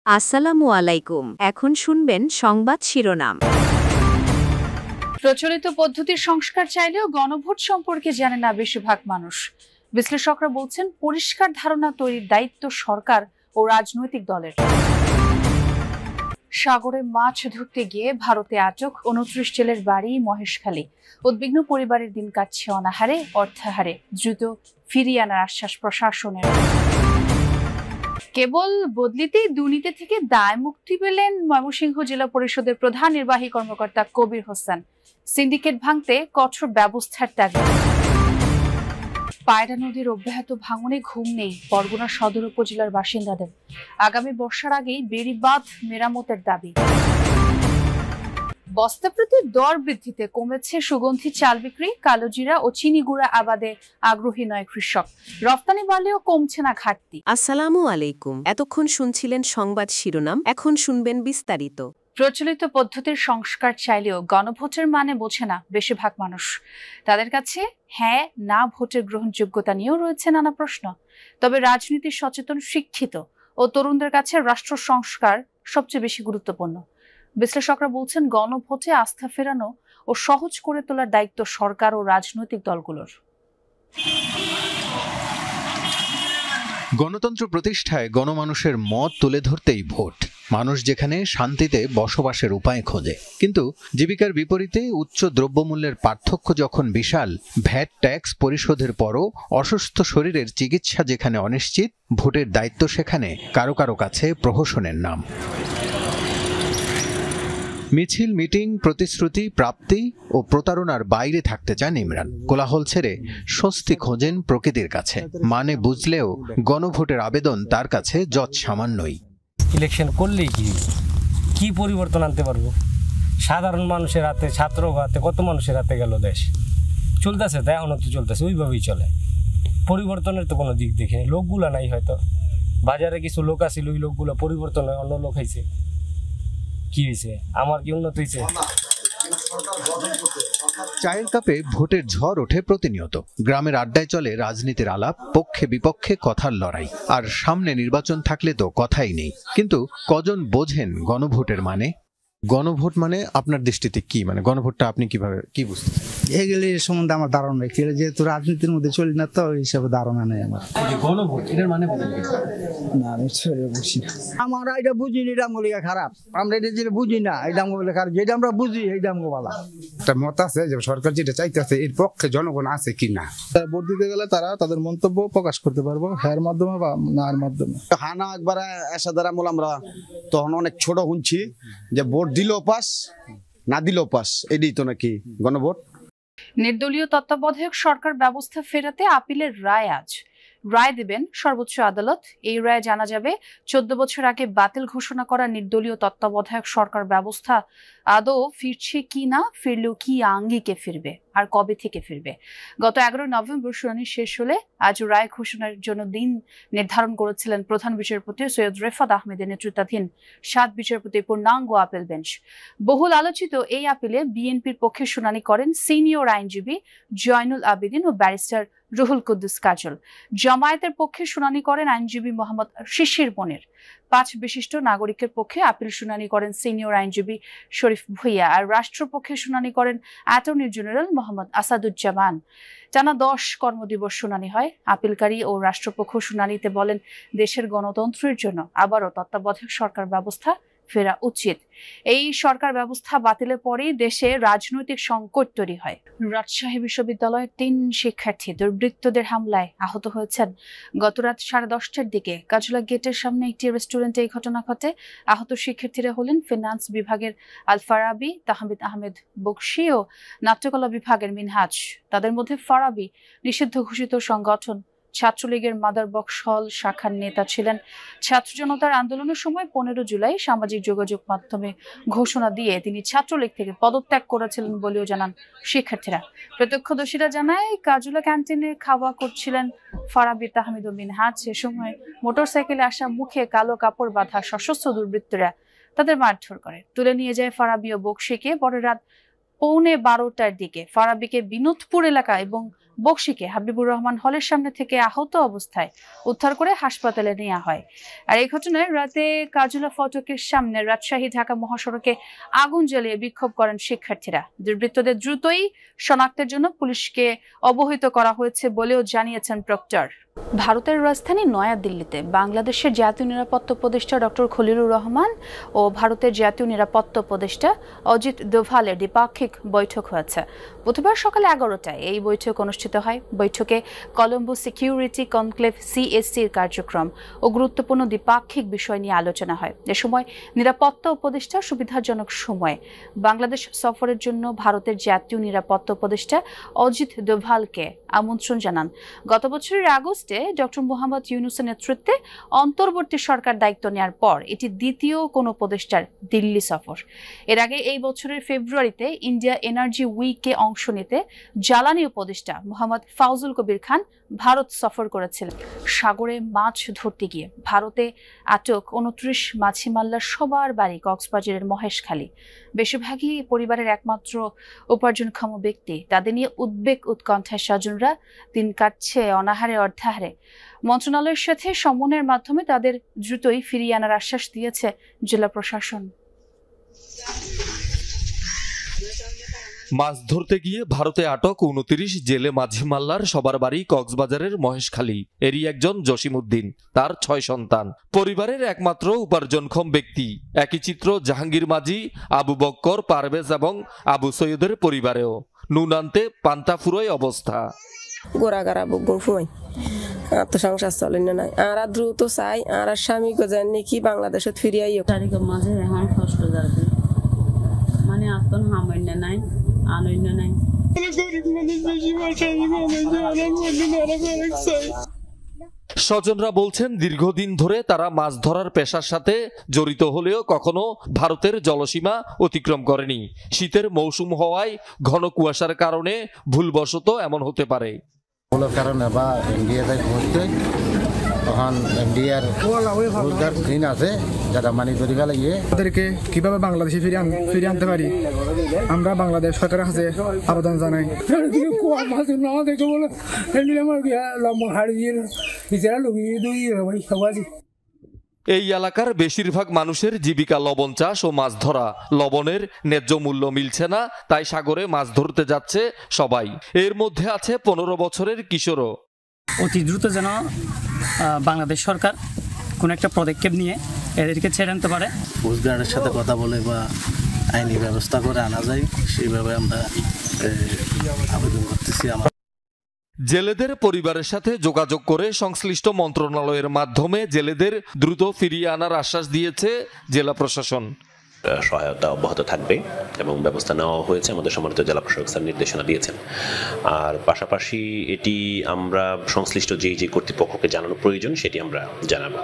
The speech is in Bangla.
আসসালামু আলাইকুম। এখন শুনবেন সংবাদ শিরোনাম। প্রচলিত পদ্ধতির সংস্কার চাইলেও গণভোট সম্পর্কে জানে না বেশিরভাগ মানুষ। বিশ্লেষকরা বলছেন পরিষ্কার ধারণা তৈরির দায়িত্ব সরকার ও রাজনৈতিক দলের। সাগরে মাছ ধরতে গিয়ে ভারতে আটক 29 জেলের বাড়ি মহেশখালী। উদ্বিগ্ন পরিবারের দিন কাটছে অনাহারে অর্থাহারে। দ্রুত ফিরিয়ে আনার আশ্বাস প্রশাসনের। কেবল বদলিতেই দুর্নীতি থেকে দায় মুক্তি পেলেন ময়মনসিংহ জেলা পরিষদের প্রধান নির্বাহী কর্মকর্তা কবির হোসেন। সিন্ডিকেট ভাঙতে কঠোর ব্যবস্থার তাগিদ। পায়রা নদীর অব্যাহত ভাঙনে ঘুম নেই বরগুনা সদর উপজেলার বাসিন্দাদের। আগামী বর্ষার আগেই বেড়িবাঁধ মেরামতের দাবি। বস্তা প্রতি দর বৃদ্ধিতে কমেছে সুগন্ধি চাল বিক্রি। কালোজিরা ও চিনি গুঁড়া আবাদে আগ্রহী নয় কৃষক। রপ্তানি বাড়লেও কমছে না ঘাটতি। আসসালামু আলাইকুম। এতক্ষণ শুনছিলেন সংবাদ শিরোনাম, এখন শুনবেন বিস্তারিত। প্রচলিত পদ্ধতির সংস্কার চাইলেও গণভোটের মানে বোঝে না বেশিরভাগ মানুষ। তাদের কাছে হ্যাঁ না ভোটের গ্রহণযোগ্যতা নিয়েও রয়েছে নানা প্রশ্ন। তবে রাজনীতি সচেতন, শিক্ষিত ও তরুণদের কাছে রাষ্ট্র সংস্কার সবচেয়ে বেশি গুরুত্বপূর্ণ। বিশ্লেষকরা বলছেন গণভোটে আস্থা ফেরানো ও সহজ করে তোলার দায়িত্ব সরকার ও রাজনৈতিক দলগুলোর। গণতন্ত্র প্রতিষ্ঠায় গণমানুষের মত তুলে ধরতেই ভোট। মানুষ যেখানে শান্তিতে বসবাসের উপায় খোঁজে, কিন্তু জীবিকার বিপরীতে উচ্চ দ্রব্যমূল্যের পার্থক্য যখন বিশাল, ভ্যাট ট্যাক্স পরিশোধের পরও অসুস্থ শরীরের চিকিৎসা যেখানে অনিশ্চিত, ভোটের দায়িত্ব সেখানে কারো কারো কাছে প্রহসনের নাম। মিছিল, মিটিং, প্রতিশ্রুতি, প্রাপ্তি ও প্রতারণার বাইরে থাকতে চান ইমরান। কোলাহল ছেড়ে স্বস্তি খোঁজেন প্রকৃতির কাছে। মানে বুঝলেও গণভোটের আবেদন তার কাছে যৎ সামান্যই। ইলেকশন করলেই কি পরিবর্তন আনতে পারবো? সাধারণ মানুষের হাতে, ছাত্র হাতে, কত মানুষের হাতে গেল দেশ। চলতেছে তাই এখনো তো চলতেছে, ওইভাবেই চলে। পরিবর্তনের তো কোনো দিক দেখিনি। লোকগুলা নাই, হয়তো বাজারে কিছু লোক আছিল, ওই লোকগুলো পরিবর্তন হয়, অন্য লোক হয়েছে। কি হয়েছে? আমার কি উন্নত হয়েছে? চায়ের কাপে ভোটের ঝড় ওঠে প্রতিনিয়ত। গ্রামের আড্ডায় চলে রাজনীতির আলাপ, পক্ষে বিপক্ষে কথার লড়াই। আর সামনে নির্বাচন থাকলে তো কথাই নেই। কিন্তু কজন বোঝেন গণভোটের মানে? গণভোট মানে আপনার দৃষ্টিতে কি? মানে গণভোটটা আপনি কি বুঝতেন? এগুলি সম্বন্ধে আমার ধারণা নেই, যেহেতু রাজনীতির মধ্যে চলি না, তো ওই হিসাবে ধারণা নেই আমার। গণভোট এটার মানে না, আমি বুঝি না। আমরা এটা বুঝিনি, এটা আমগুলি খারাপ। আমরা এটা যেটা বুঝি না, এটা আমগুলি খারাপ। যেটা আমরা বুঝি, এইটা আমগো ভালো। একটা মত আছে যে সরকার যেটা চাইতেছে এর পক্ষে জনগণ আছে কিনা। ভোট দিতে গেলে তারা তাদের মন্তব্য প্রকাশ করতে পারবো, হ্যার মাধ্যমে বা নার মাধ্যমে। হানা একবার এসাদার আমল আমরা তখন অনেক ছোট শুনছি যে ভোট দিলেও পাস, না দিলেও পাস, এটাই তো নাকি গণভোট। নির্দলীয় তত্ত্বাবধায়ক সরকার ব্যবস্থা ফেরাতে আপিলের রায় আজ। রায় দেবেন সর্বোচ্চ আদালত। এই রায়ে জানা যাবে 14 বছর আগে বাতিল ঘোষণা করা নির্দলীয় তত্ত্বাবধায়ক সরকার ব্যবস্থা আদৌ ফিরছে কি না, ফিরলেও কি আঙ্গিকে ফিরবে, আর কবে থেকে ফিরবে। গত 11 নভেম্বর শুনানি শেষ হলে আজ রায় ঘোষণার জন্য দিন নির্ধারণ করেছিলেন প্রধান বিচারপতি সৈয়দ রেফাত আহমেদের নেতৃত্বাধীন 7 বিচারপতির পূর্ণাঙ্গ আপিল বেঞ্চ। বহুল আলোচিত এই আপিলে বিএনপির পক্ষে শুনানি করেন সিনিয়র আইনজীবী জয়নুল আবেদিন ও ব্যারিস্টার রুহুল কুদ্দুস কাজল। জামায়াতের পক্ষে শুনানি করেন আইনজীবী মোহাম্মদ শিশির মনির। 5 বিশিষ্ট নাগরিকের পক্ষে আপিল শুনানি করেন সিনিয়র আইনজীবী শরীফ ভুইয়া। আর রাষ্ট্রপক্ষে শুনানি করেন অ্যাটর্নি জেনারেল মোহাম্মদ আসাদুজ্জামান। টানা 10 কর্মদিবস শুনানি হয়। আপিলকারী ও রাষ্ট্রপক্ষ শুনানিতে বলেন, দেশের গণতন্ত্রের জন্য আবারও তত্ত্বাবধায়ক সরকার ব্যবস্থা ফেরা উচিত। এই সরকার ব্যবস্থা বাতিলের পরেই দেশে রাজনৈতিক সংকট তৈরি হয়। রাজশাহী বিশ্ববিদ্যালয়ের 3 শিক্ষার্থী দুর্বৃত্তদের হামলায় আহত হয়েছেন। গত রাত 10:30টার দিকে কাজলা গেটের সামনে একটি রেস্টুরেন্টে এই ঘটনা ঘটে। আহত শিক্ষার্থীরা হলেন ফিনান্স বিভাগের আল ফারাবি, তাহমিদ আহমেদ বকশি ও নাট্যকলা বিভাগের মিনহাজ। তাদের মধ্যে ফারাবি নিষিদ্ধ ঘোষিত সংগঠন ছাত্রলীগের মাদার বক্স হল শাখার নেতা ছিলেন। ছাত্র জনতার আন্দোলনের সময় 15 জুলাই সামাজিক যোগাযোগ মাধ্যমে ঘোষণা দিয়ে তিনি ছাত্রলীগ থেকে পদত্যাগ করেছিলেন বলেও জানান শিক্ষার্থীরা। প্রত্যক্ষদর্শীরা জানায়, কাজুলা ক্যান্টিনে খাওয়া করছিলেন ফারাবি, তাহমিদ ও মিনহাজ। সে সময় মোটরসাইকেলে আসা মুখে কালো কাপড় বাঁধা সশস্ত্র দুর্বৃত্তরা তাদের মারধর করে, তুলে নিয়ে যায় ফারাবি ও বকশিকে। পরে রাত 11:15টার দিকে ফারাবিকে বিনোদপুর এলাকা এবং বকশীকে হাবিবুর রহমান হলের সামনে থেকে আহত অবস্থায় উদ্ধার করে হাসপাতালে নেওয়া হয়। আর এই ঘটনায় রাতে কাজুলা ফটকের সামনে রাজশাহী ঢাকা মহাসড়কে আগুন জ্বালিয়ে বিক্ষোভ করেন শিক্ষার্থীরা। দুর্বৃত্তদের দ্রুতই শনাক্তের জন্য পুলিশকে অবহিত করা হয়েছে বলেও জানিয়েছেন প্রক্টর। ভারতের রাজধানী নয়াদিল্লিতে বাংলাদেশের জাতীয় নিরাপত্তা উপদেষ্টা ডক্টর খলিলুর রহমান ও ভারতের জাতীয় নিরাপত্তা উপদেষ্টা অজিত দোভালের দ্বিপাক্ষিক বৈঠক হয়েছে। বুধবার সকালে 11টায় এই বৈঠক অনুষ্ঠিত হয়। বৈঠকে কলম্বো সিকিউরিটি কনক্লেভ CSCর কার্যক্রম ও গুরুত্বপূর্ণ দ্বিপাক্ষিক বিষয় নিয়ে আলোচনা হয়। এ সময় নিরাপত্তা উপদেষ্টা সুবিধাজনক সময়ে বাংলাদেশ সফরের জন্য ভারতের জাতীয় নিরাপত্তা উপদেষ্টা অজিত দোভালকে আমন্ত্রণ জানান। গত বছরের আগস্টে ডক্টর মোহাম্মদ ইউনূসের নেতৃত্বে অন্তর্বর্তী সরকার দায়িত্ব নেওয়ার পর এটি দ্বিতীয় কোন উপদেষ্টার দিল্লি সফর। এর আগে এই বছরের ফেব্রুয়ারিতে ইন্ডিয়া এনার্জি উইকে অংশ নিতে জ্বালানি উপদেষ্টা মোহাম্মদ ফাউজুল কবির খান ভারত সফর করেছিলেন। সাগরে মাছ ধরতে গিয়ে ভারতে আটক 29 মাছি মাল্লার সবার বাড়ি কক্সবাজারের মহেশখালী। বেশিরভাগই পরিবারের একমাত্র উপার্জনক্ষম ব্যক্তি। তাদের নিয়ে উদ্বেগ উৎকণ্ঠায় স্বজনরা দিন কাটছে অনাহারে অর্ধাহারে। মন্ত্রণালয়ের সাথে সমন্বয়ের মাধ্যমে তাদের দ্রুতই ফিরিয়ে আনার আশ্বাস দিয়েছে জেলা প্রশাসন। মাছ ধরতে গিয়ে ভারতে আটক 29 জেলে মাঝি মাল্লার সবার বাড়ি কক্সবাজারের মহেশখালী। এরই একজন জসিমউদ্দিন, তার 6 সন্তান। পরিবারের একমাত্র উপার্জনক্ষম ব্যক্তি। একই চিত্র জাহাঙ্গীর মাঝি, আবু বক্কর, পারভেজ এবং আবু সৈয়দের পরিবারেও। নুন আনতে পান্তা ফুরোয় অবস্থা। গোড়াগাড়া বুকুম ফুমাই আর তো সংসার চলে না নাই। আর দ্রুত চাই আর স্বামী গোজান নাকি বাংলাদেশত ফিরিয়াই তারিখের মাঝে এখন কষ্ট যাবে মানে আপন হামান্য নাই আনন্য নাই। স্বজনরা বলছেন দীর্ঘদিন ধরে তারা মাছ ধরার পেশার সাথে জড়িত হলেও কখনো ভারতের জলসীমা অতিক্রম করেনি। শীতের মৌসুম হওয়ায় ঘন কুয়াশার কারণে ভুলবশত এমন হতে পারে। কারণে বা ইন্ডিয়া যাই ঘুরতে তখন ইন্ডিয়ার রোজগার দিন আছে যারা মানি ধরে গেলে ওদেরকে কিভাবে বাংলাদেশে ফিরিয়ে আনতে পারি আমরা বাংলাদেশ সরকারের কাছে আবেদন জানাই। এই এলাকার বেশিরভাগ মানুষের জীবিকা লবণ চাষ ও মাছ ধরা। লবণের ন্যায্য মূল্য মিলছে না, তাই সাগরে মাছ ধরতে যাচ্ছে সবাই। এর মধ্যে আছে 15 বছরের কিশোরও। অতি দ্রুত যেন বাংলাদেশ সরকার কোন একটা পদক্ষেপ নিয়ে এদেরকে ছেড়ে আনতে পারে। কোস্টগার্ডের সাথে কথা বলে বা আইনি ব্যবস্থা করে আনা যায়, সেইভাবে আমরা আবেদন করতেছি। জেলেদের পরিবারের সাথে যোগাযোগ করে সংশ্লিষ্ট মন্ত্রণালয়ের মাধ্যমে জেলেদের দ্রুত ফিরিয়ে আনার আশ্বাস দিয়েছে জেলা প্রশাসন। সহায়তা অব্যাহত থাকবে এবং ব্যবস্থা নেওয়া হয়েছে, আমাদের সম্মানিত জেলা প্রশাসক স্যার নির্দেশনা দিয়েছেন। আর পাশাপাশি এটি আমরা সংশ্লিষ্ট যে কর্তৃপক্ষকে জানানো প্রয়োজন সেটি আমরা জানাবো।